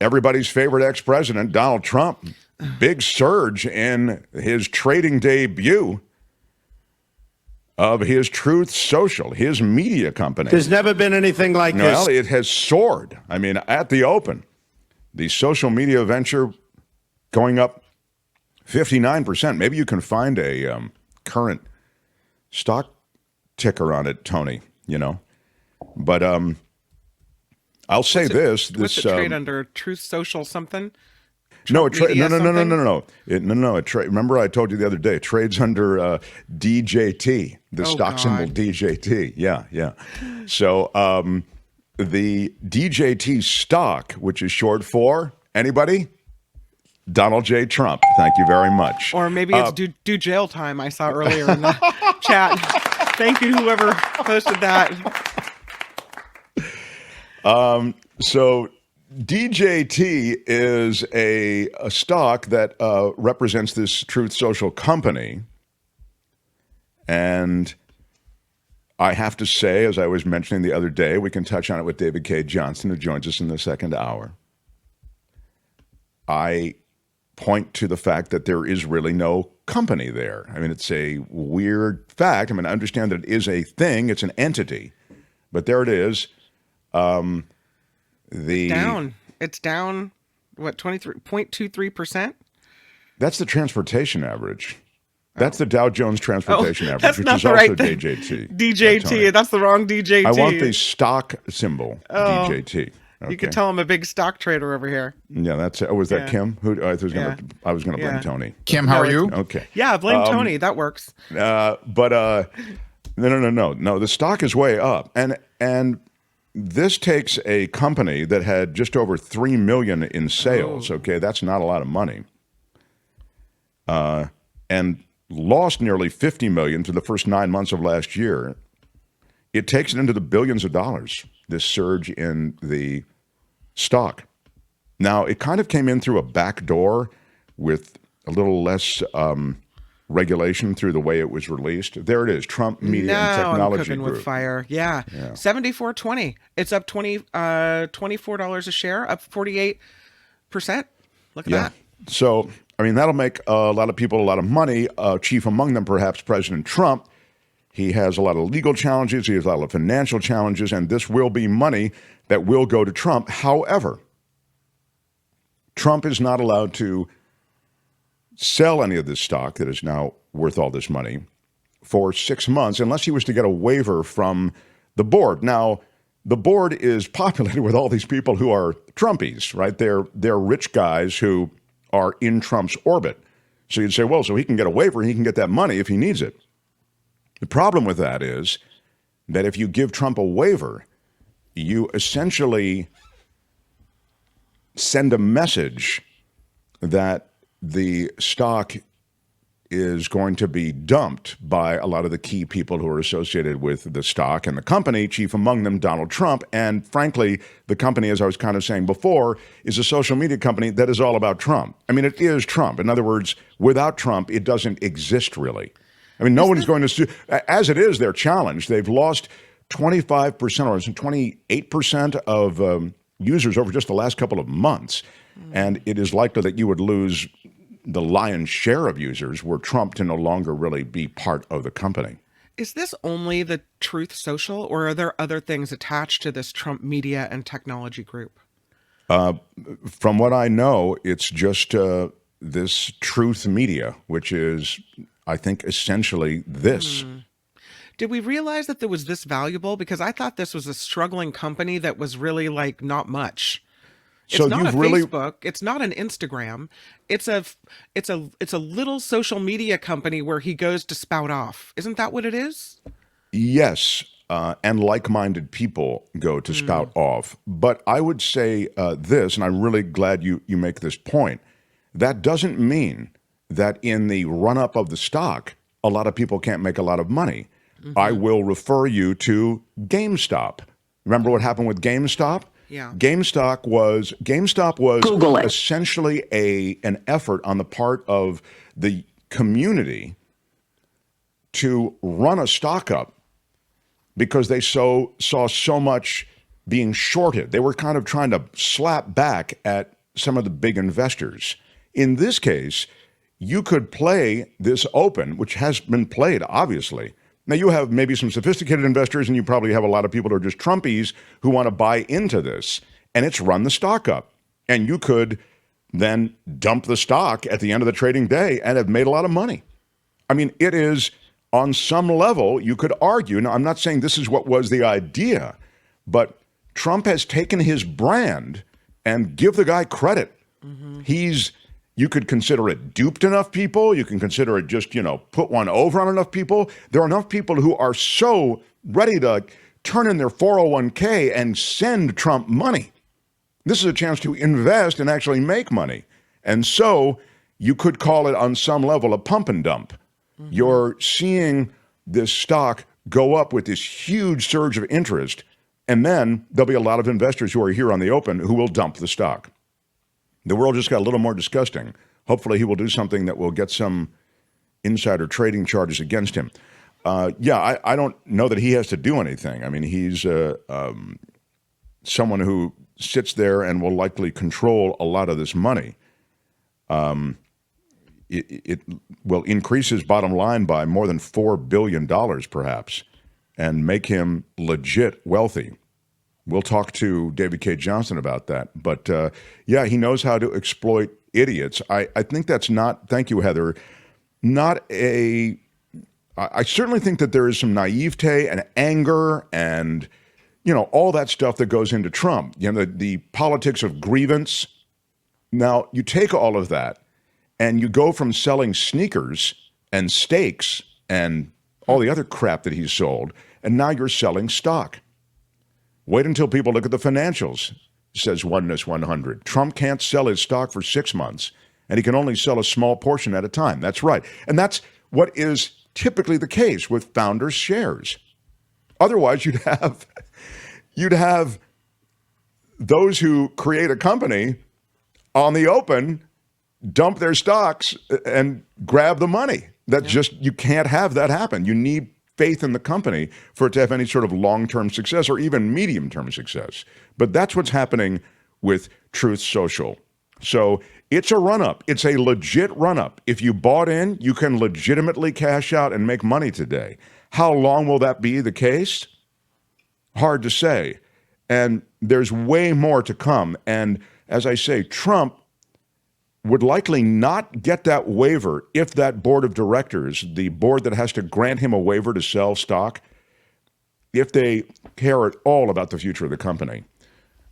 everybody's favorite ex-president, Donald Trump, big surge in his trading debut of his Truth Social, his media company. There's never been anything like this. Well, it has soared. I mean, at the open, the social media venture going up 59%. Maybe you can find a current stock ticker on it, Tony, you know. But I'll say this. What's it trade under? Truth Social something? No, Media no. Remember I told you the other day, it trades under DJT, the stock symbol DJT. Yeah. So the DJT stock, which is short for, anybody? Donald J. Trump. Thank you very much. Or maybe it's do jail time I saw earlier in the chat. Thank you, whoever posted that. So DJT is a stock that represents this Truth Social company. And I have to say, as I was mentioning the other day, we can touch on it with David K. Johnston, who joins us in the second hour. I point to the fact that there is really no company there. I mean, it's a weird fact. I mean, I understand that it is a thing. It's an entity. But there it is. It's down, what, 23.23%? That's the transportation average. That's the Dow Jones transportation average, which is also DJT. DJT, that's the wrong DJT. I want the stock symbol, DJT. Okay. You could tell I'm a big stock trader over here. Yeah, that's it. Oh, was that Kim? Who I was going to blame Tony. Kim, how are you? Okay. Yeah, blame Tony. That works. No. The stock is way up, and this takes a company that had just over 3 million in sales. Okay, that's not a lot of money, and lost nearly 50 million for the first 9 months of last year. It takes it into the billions of dollars. This surge in the stock. Now, it kind of came in through a back door with a little less regulation through the way it was released. There it is, Trump Media and Technology I'm cooking Group. With fire. Yeah. 74.20. It's up $24 a share, up 48%. Look at that. So, I mean, that'll make a lot of people a lot of money. Chief among them, perhaps, President Trump. He has a lot of legal challenges. He has a lot of financial challenges, and this will be money that will go to Trump. However, Trump is not allowed to sell any of this stock that is now worth all this money for 6 months unless he was to get a waiver from the board. Now, the board is populated with all these people who are Trumpies, right? They're rich guys who are in Trump's orbit. So you'd say, well, so he can get a waiver, he can get that money if he needs it. The problem with that is that if you give Trump a waiver, you essentially send a message that the stock is going to be dumped by a lot of the key people who are associated with the stock and the company, chief among them Donald Trump. And frankly, the company, as I was kind of saying before, is a social media company that is all about Trump. I mean, it is Trump. In other words, without Trump, it doesn't exist really. I mean, no one's going to sue. As it is, they're challenged. They've lost 25% or 28% of users over just the last couple of months. And it is likely that you would lose the lion's share of users were Trump to no longer really be part of the company. Is this only the Truth Social, or are there other things attached to this Trump Media and Technology Group? From what I know, it's just this Truth Media, which is, I think, essentially this. Did we realize that it was this valuable? Because I thought this was a struggling company that was really like not much. It's So not you've a really- Facebook. It's not an Instagram. It's a little social media company where he goes to spout off. Isn't that what it is? Yes, and like-minded people go to spout off. But I would say this, and I'm really glad you make this point. That doesn't mean that in the run-up of the stock, a lot of people can't make a lot of money. I will refer you to GameStop. Remember what happened with GameStop? Yeah. GameStop was Google it. essentially an effort on the part of the community to run a stock up because they saw so much being shorted. They were kind of trying to slap back at some of the big investors. In this case, you could play this open, which has been played, obviously. Now, you have maybe some sophisticated investors, and you probably have a lot of people who are just Trumpies who want to buy into this, and it's run the stock up. And you could then dump the stock at the end of the trading day and have made a lot of money. I mean, it is, on some level, you could argue. Now, I'm not saying this is what was the idea, but Trump has taken his brand, and give the guy credit. You could consider it duped enough people. You can consider it just, put one over on enough people. There are enough people who are so ready to turn in their 401k and send Trump money. This is a chance to invest and actually make money. And so you could call it, on some level, a pump and dump. You're seeing this stock go up with this huge surge of interest, and then there'll be a lot of investors who are here on the open who will dump the stock. The world just got a little more disgusting. Hopefully he will do something that will get some insider trading charges against him. I don't know that he has to do anything. I mean, he's someone who sits there and will likely control a lot of this money. It will increase his bottom line by more than $4 billion, perhaps, and make him legit wealthy. We'll talk to David K. Johnson about that. But he knows how to exploit idiots. I think that's not, thank you, Heather, I certainly think that there is some naivete and anger and, all that stuff that goes into Trump, the politics of grievance. Now, you take all of that and you go from selling sneakers and steaks and all the other crap that he's sold, and now you're selling stock. Wait until people look at the financials, says Oneness 100. Trump can't sell his stock for 6 months, and he can only sell a small portion at a time. That's right. And that's what is typically the case with founders' shares. Otherwise, you'd have those who create a company on the open dump their stocks and grab the money. You can't have that happen. You need faith in the company for it to have any sort of long-term success or even medium-term success. But that's what's happening with Truth Social. So it's a run-up. It's a legit run-up. If you bought in, you can legitimately cash out and make money today. How long will that be the case? Hard to say. And there's way more to come. And as I say, Trump would likely not get that waiver if that board of directors, the board that has to grant him a waiver to sell stock, if they care at all about the future of the company.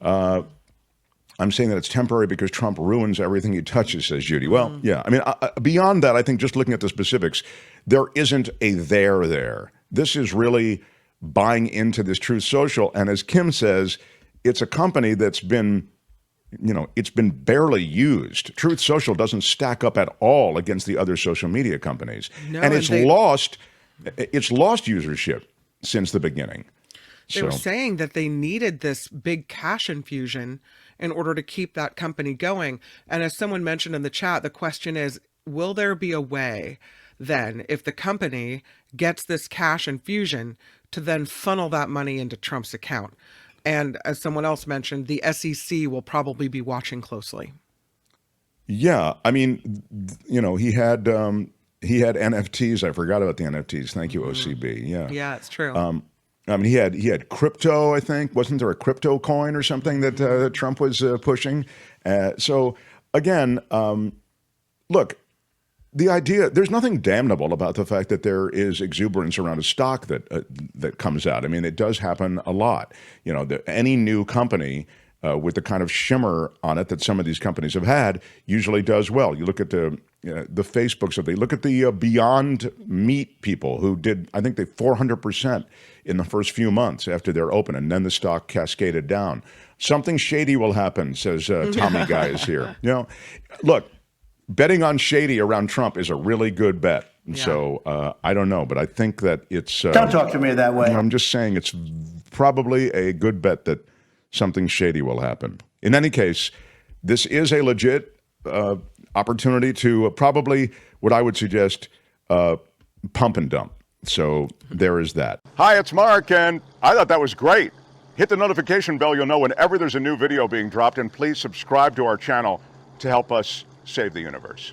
I'm saying that it's temporary because Trump ruins everything he touches, says Judy. Well, yeah. I mean, beyond that, I think just looking at the specifics, there isn't a there. This is really buying into this Truth Social. And as Kim says, it's a company that's been it's been barely used. Truth Social doesn't stack up at all against the other social media companies. No, and it's lost usership since the beginning. They were saying that they needed this big cash infusion in order to keep that company going. And as someone mentioned in the chat, the question is, will there be a way then, if the company gets this cash infusion, to then funnel that money into Trump's account? And as someone else mentioned, the SEC will probably be watching closely. Yeah, I mean, he had NFTs. I forgot about the NFTs. Thank you, OCB. Yeah, it's true. I mean, he had crypto. I think, wasn't there a crypto coin or something that Trump was pushing? So again, look. The idea, there's nothing damnable about the fact that there is exuberance around a stock that comes out. I mean, it does happen a lot. Any new company with the kind of shimmer on it that some of these companies have had usually does well. You look at the Facebooks of look at the Beyond Meat people who did, I think they 400% in the first few months after they're open, and then the stock cascaded down. Something shady will happen, says Tommy Guy is here. Look. Betting on shady around Trump is a really good bet. Yeah. So I don't know, but I think that it's... Don't talk to me that way. I'm just saying it's probably a good bet that something shady will happen. In any case, this is a legit opportunity to probably, what I would suggest, pump and dump. So there is that. Hi, it's Mark, and I thought that was great. Hit the notification bell. You'll know whenever there's a new video being dropped. And please subscribe to our channel to help us save the universe.